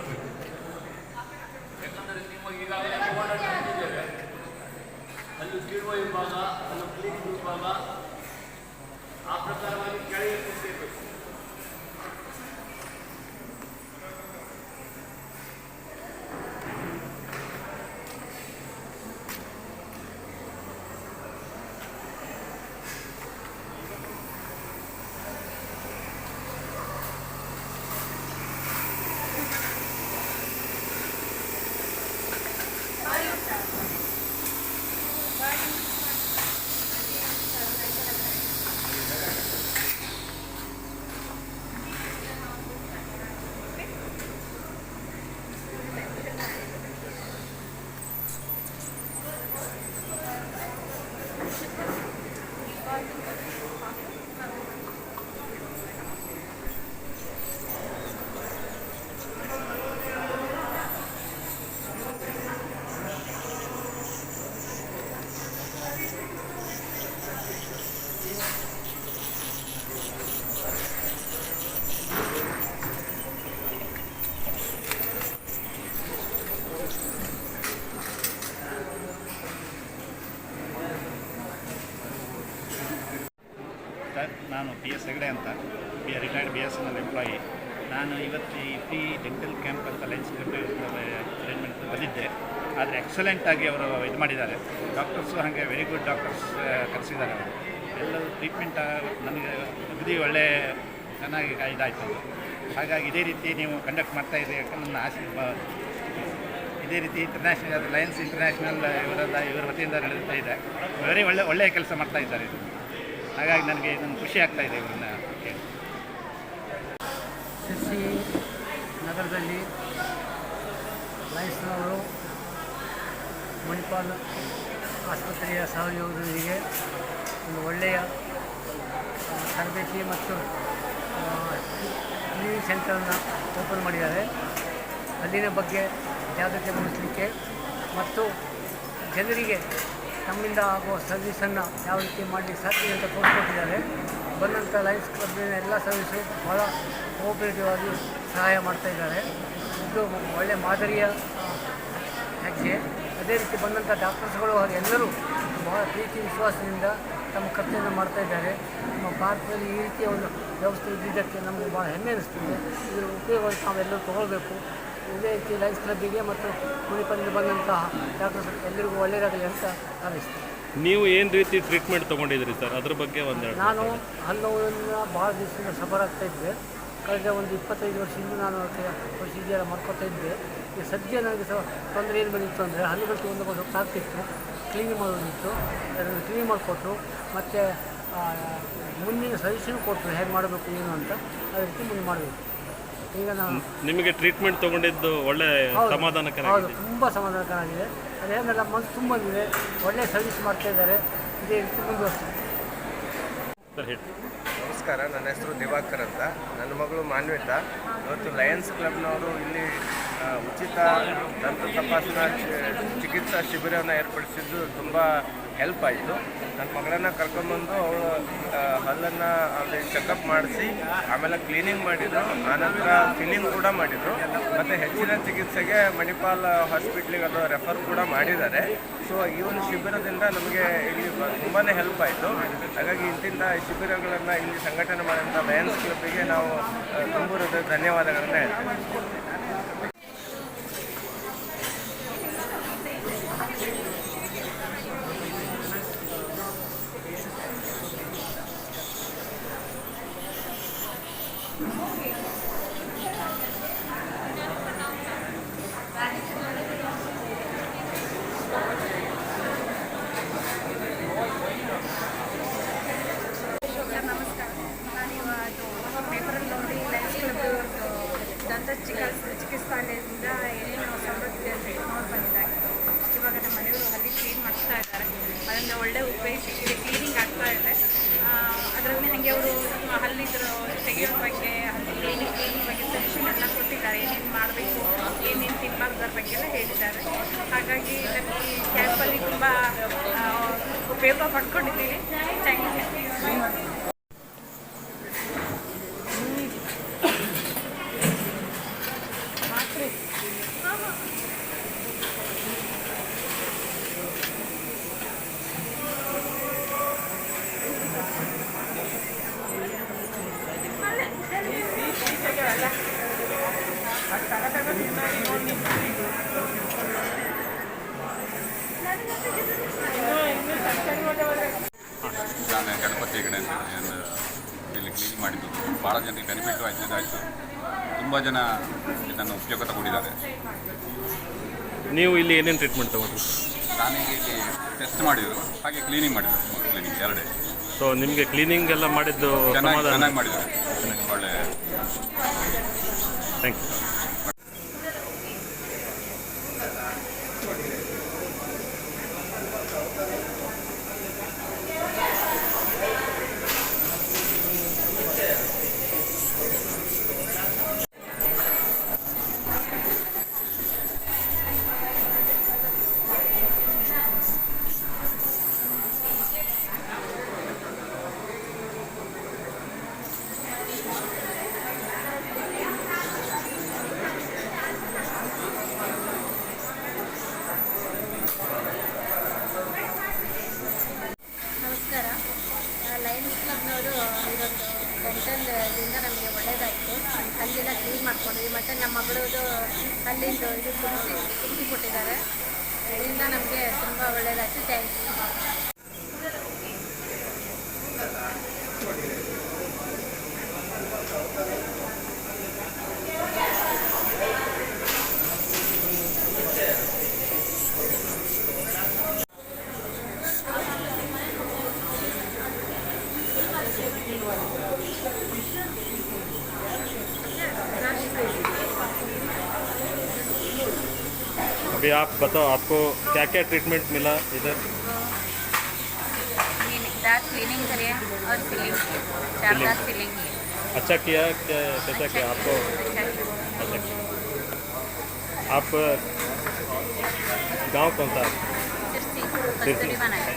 ಮಾಡಬೇಕು. ಯಾಕಂದರೆ ನಿಮಗೆ ಈಗಾಗಲೇ ಓಡಾಡಿದ್ದೇವೆ, ಅಲ್ಲಿ ಕೀಳುವ ವಿಭಾಗ, ಅಲ್ಲಿ ಕ್ಲೀನಿಂಗ್ ವಿಭಾಗ, ಆ ಪ್ರಕಾರವಾಗಿ ಕೆಳಗೆ ನಿಂತಿರಬೇಕು. ನಾನು PS ಹೆಗಡೆ ಅಂತ ರಿಟೈರ್ಡ್ BSNL ಎಂಪ್ಲಾಯಿ. ನಾನು ಇವತ್ತು ಈ ಫ್ರೀ ಡೆಂಟಲ್ ಕ್ಯಾಂಪ್ ಅಂತ ಲೈನ್ಸ್ ಅರೇಂಜ್ಮೆಂಟ್ ಬಂದಿದ್ದೆ. ಆದರೆ ಎಕ್ಸಲೆಂಟಾಗಿ ಅವರು ಇದು ಮಾಡಿದ್ದಾರೆ. ಡಾಕ್ಟರ್ಸು ಹಾಗೆ ವೆರಿ ಗುಡ್ ಡಾಕ್ಟರ್ಸ್ ಕರೆಸಿದ್ದಾರೆ. ಅವರು ಎಲ್ಲರೂ ಟ್ರೀಟ್ಮೆಂಟ್ ನನಗೆ ಅಗದಿ ಒಳ್ಳೆ ಚೆನ್ನಾಗಿ ಇದಾಯಿತು. ಹಾಗಾಗಿ ಇದೇ ರೀತಿ ನೀವು ಕಂಡಕ್ಟ್ ಮಾಡ್ತಾಯಿದ್ದೀರಿ. ಯಾಕಂದ್ರೆ ನನ್ನ ಆಸೆ ಇದೇ ರೀತಿ ಇಂಟರ್ನ್ಯಾಷನಲ್ ಲಯನ್ಸ್ ಇಂಟರ್ನ್ಯಾಷನಲ್ ಇವರ ವತಿಯಿಂದ ನಡೆಯುತ್ತಾ ಇದೆ. ವೆರಿ ಒಳ್ಳೆಯ ಕೆಲಸ ಮಾಡ್ತಾ ಇದ್ದಾರೆ. ಹಾಗಾಗಿ ನನಗೆ ಖುಷಿ ಆಗ್ತಾ ಇದೆ ಇವರನ್ನ ಕೇಳಿ. ಶಿರ್ಸಿ ನಗರದಲ್ಲಿ ಲಯನ್ಸ್ನವರು ಮಣಿಪಾಲ್ ಆಸ್ಪತ್ರೆಯ ಸಹಯೋಗದೊಂದಿಗೆ ಒಂದು ಒಳ್ಳೆಯ ತರಬೇತಿ ಮತ್ತು ಕ್ಲೀನಿಂಗ್ ಸೆಂಟರನ್ನು ಓಪನ್ ಮಾಡಿದ್ದಾರೆ. ಅಲ್ಲಿನ ಬಗ್ಗೆ ಜಾಗೃತಿ ಮೂಡಿಸಲಿಕ್ಕೆ ಮತ್ತು ಜನರಿಗೆ ನಮ್ಮಿಂದ ಆಗುವ ಸರ್ವಿಸನ್ನು ಯಾವ ರೀತಿ ಮಾಡಲಿಕ್ಕೆ ಸಾಧ್ಯ ಅಂತ ತೋರಿಸ್ಕೊಟ್ಟಿದ್ದಾರೆ. ಬಂದಂಥ ಲಯನ್ಸ್ ಕ್ಲಬ್ಬಿನ ಎಲ್ಲ ಸರ್ವಿಸು ಭಾಳ ಕೋಆಪರೇಟಿವ್ ಆಗಿ ಸಹಾಯ ಮಾಡ್ತಾಯಿದ್ದಾರೆ. ಇದು ಒಳ್ಳೆಯ ಮಾದರಿಯ ಹೆಜ್ಜೆ. ಅದೇ ರೀತಿ ಬಂದಂಥ ಡಾಕ್ಟರ್ಸ್ಗಳು ಹಾಗೂ ಎಲ್ಲರೂ ಭಾಳ ಪ್ರೀತಿ ವಿಶ್ವಾಸದಿಂದ ತಮ್ಮ ಕರ್ತವ್ಯವನ್ನು ಮಾಡ್ತಾಯಿದ್ದಾರೆ. ನಮ್ಮ ಭಾರತದಲ್ಲಿ ಈ ರೀತಿಯ ಒಂದು ವ್ಯವಸ್ಥೆ ಇದ್ದಿದ್ದಕ್ಕೆ ನಮಗೆ ಭಾಳ ಹೆಮ್ಮೆ ಅನ್ನಿಸ್ತದೆ. ಇದರ ಉಪಯೋಗವನ್ನು ನಾವೆಲ್ಲರೂ ತೊಗೊಳ್ಬೇಕು. ಇದೇ ರೀತಿ ಲಯನ್ಸ್ ಕ್ಲಬ್ಬಿಗೆ ಮತ್ತು ಮಣಿಪಾಲಿಂದ ಬಂದಂತಹ ಡಾಕ್ಟರ್ಸ್ ಎಲ್ಲರಿಗೂ ಒಳ್ಳೆಯದಾಗಲಿ ಅಂತ ಹಾರೈಸ್ತೀನಿ. ನೀವು ಏನು ರೀತಿ ಟ್ರೀಟ್ಮೆಂಟ್ ತೊಗೊಂಡಿದ್ದೀರಿ ಸರ್, ಅದ್ರ ಬಗ್ಗೆ ನಾನು ಹಲ್ಲುವನ್ನು ಭಾಳ ದಿವಸದಿಂದ ಸಫರ್ ಆಗ್ತಾಯಿದ್ದೆ. ಕಳೆದ ಒಂದು 25 ವರ್ಷದಿಂದ ನಾನು ಪ್ರೊಸೀಜರ್ ಮಾಡ್ಕೊತಾ ಇದ್ದೆ. ಈ ಸದ್ಯ ನನಗೆ ತೊಂದರೆ ಏನು ಬಂದಿತ್ತು ಅಂದರೆ ಹಲ್ಲುಗಳು ತೊಗೊಂಡು ಆಗ್ತಿತ್ತು, ಕ್ಲೀನ್ ಮಾಡೋದಿತ್ತು. ಅದನ್ನು ಕ್ಲೀನ್ ಮಾಡಿಕೊಟ್ರು ಮತ್ತು ಮುಂದಿನ ಸಜೆಷನ್ ಕೊಟ್ಟರು ಹೇಗೆ ಮಾಡಬೇಕು ಏನು ಅಂತ. ಅದೇ ರೀತಿ ಮುಂದೆ ಮಾಡಬೇಕು. ಈಗ ನಾನು ನಿಮಗೆ ಟ್ರೀಟ್ಮೆಂಟ್ ತೊಗೊಂಡಿದ್ದು ಒಳ್ಳೆ ಸಮಾಧಾನಕರ? ಹೌದು, ತುಂಬ ಸಮಾಧಾನಕರಾಗಿದೆ. ಅದೇನೆಲ್ಲ ಮನಸ್ಸು ತುಂಬ ಬಂದಿದೆ. ಒಳ್ಳೆಯ ಸರ್ವಿಸ್ ಮಾಡ್ತಾಯಿದ್ದಾರೆ. ಇದೇ ರೀತಿ ಮುಂದುವರಿಸ್ತೀನಿ. ನಮಸ್ಕಾರ, ನನ್ನ ಹೆಸರು ದಿವಾಕರ್ ಅಂತ. ನನ್ನ ಮಗಳು ಮಾನ್ವಿತಾ. ಇವತ್ತು ಲಯನ್ಸ್ ಕ್ಲಬ್ನವರು ಇಲ್ಲಿ ಉಚಿತ ದಂತ ತಪಾಸಣಾ ಚಿಕಿತ್ಸಾ ಶಿಬಿರವನ್ನು ಏರ್ಪಡಿಸಿದ್ದು ತುಂಬ ಹೆಲ್ಪ್ ಆಯಿತು. ನನ್ನ ಮಗಳನ್ನು ಕರ್ಕೊಂಡ್ಬಂದು ಅವಳು ಹಲ್ಲನ್ನು ಅಲ್ಲಿ ಚೆಕಪ್ ಮಾಡಿಸಿ ಆಮೇಲೆ ಕ್ಲೀನಿಂಗ್ ಮಾಡಿದರು. ಆನಂತರ ಫಿಲ್ಲಿಂಗ್ ಕೂಡ ಮಾಡಿದರು. ಮತ್ತು ಹೆಚ್ಚಿನ ಚಿಕಿತ್ಸೆಗೆ ಮಣಿಪಾಲ್ ಹಾಸ್ಪಿಟ್ಲಿಗೆ ಅದು ರೆಫರ್ ಕೂಡ ಮಾಡಿದ್ದಾರೆ. ಸೊ ಈ ಒಂದು ಶಿಬಿರದಿಂದ ನಮಗೆ ಇಲ್ಲಿ ತುಂಬಾ ಹೆಲ್ಪ್ ಆಯಿತು. ಹಾಗಾಗಿ ಇಂತಿಂಥ ಶಿಬಿರಗಳನ್ನು ಇಲ್ಲಿ ಸಂಘಟನೆ ಮಾಡಿದಂಥ ಲಯನ್ಸ್ ಕ್ಲಬ್ಬಿಗೆ ನಾವು ತುಂಬ ಧನ್ಯವಾದಗಳನ್ನು ಹೇಳ್ತೀವಿ. ಚಿಕಿತ್ಸಾಲಯದಿಂದ ಏನೇನು ಸವಲತ್ತು ಇದೆ ಅಂತ ನೋಡಿ ಬಂದಿದ್ದಾಗಿ ಇವಾಗ ನಮ್ಮ ಮನೆಯವರು ಅಲ್ಲಿ ಕ್ಲೀನ್ ಮಾಡಿಸ್ತಾ ಇದ್ದಾರೆ. ಅದರಿಂದ ಒಳ್ಳೆ ಉಪಯೋಗ ಸಿಕ್ಕಿದೆ, ಕ್ಲೀನಿಂಗ್ ಆಗ್ತಾ ಇದೆ. ಅದರಲ್ಲಿ ಹಾಗೆ ಅವರು ಹಲ್ಲಿದ್ರು ತೆಗೆಯೋ ಬಗ್ಗೆ, ಕ್ಲೀನಿಂಗ್ ಬಗ್ಗೆ ಸಜೆಷನ್ ಎಲ್ಲ ಕೊಟ್ಟಿದ್ದಾರೆ. ಏನೇನು ಮಾಡಬೇಕು, ಏನೇನು ತಿನ್ನಬಾರ್ದರ ಬಗ್ಗೆ ಎಲ್ಲ ಹೇಳಿದ್ದಾರೆ. ಹಾಗಾಗಿ ನಮಗೆ ಈ ಕ್ಯಾಂಪಲ್ಲಿ ತುಂಬ ಉಪಯೋಗ ಪಡ್ಕೊಂಡಿದ್ದೀವಿ. Thank you. ಮಾತ್ರೆ ಗಣಪತಿ ಹೆಗಡೆ ಅಂತ ನಾನು ಇಲ್ಲಿ ಕ್ಲೀನಿಂಗ್ ಮಾಡಿದ್ದು ಭಾಳ ಜನರಿಗೆ ಬೆನಿಫಿಟ್ಟು ಆಯಿತು. ತುಂಬ ಜನ ಇದನ್ನು ಉಪಯೋಗ ತಗೊಂಡಿದ್ದಾರೆ. ನೀವು ಇಲ್ಲಿ ಏನೇನು ಟ್ರೀಟ್ಮೆಂಟ್ ತೊಗೊಂಡ್ರಿ? ನಾನೀಗ ಇಲ್ಲಿ ಟೆಸ್ಟ್ ಮಾಡಿದ್ರು, ಹಾಗೆ ಕ್ಲೀನಿಂಗ್ ಮಾಡಿದ್ರು. ಕ್ಲೀನಿಂಗ್ ಎರಡೇ. ಸೊ ನಿಮಗೆ ಕ್ಲೀನಿಂಗ್ ಎಲ್ಲ ಮಾಡಿದ್ದು ಚೆನ್ನಾಗಿ ಮಾಡಿದ್ದಾರೆ. ಒಳ್ಳೆ ಥ್ಯಾಂಕ್ ಯು. ನಮಸ್ಕಾರ. ಲಯನ್ಸ್ ಕ್ಲಬ್ನವರು ಇದೊಂದು ಡೆಂಟಲ್ದಿಂದ ನಮಗೆ ಒಳ್ಳೆಯದಾಯಿತು. ಅಲ್ಲೆಲ್ಲ ಕ್ಲೀನ್ ಮಾಡಿಕೊಂಡ್ವಿ. ಮತ್ತು ನಮ್ಮ ಮಗಳದು ಅಲ್ಲಿಂದು ಇದು ಕುಡಿಸಿ ಕೊಟ್ಟಿದ್ದಾರೆ. ಇದರಿಂದ ನಮಗೆ ತುಂಬ ಒಳ್ಳೆಯದಾಯಿತು. ಥ್ಯಾಂಕ್ಸ್. अभी आप बताओ, आपको क्या क्या ट्रीटमेंट मिला इधर? दांत क्लीनिंग करिए और फिलिंग किए, 4 दांत फिलिंग किए। अच्छा किया? कैसा किया आपको? अच्छा किया। आप गांव कौन सा? सिरसी कस्तूरी बनाया।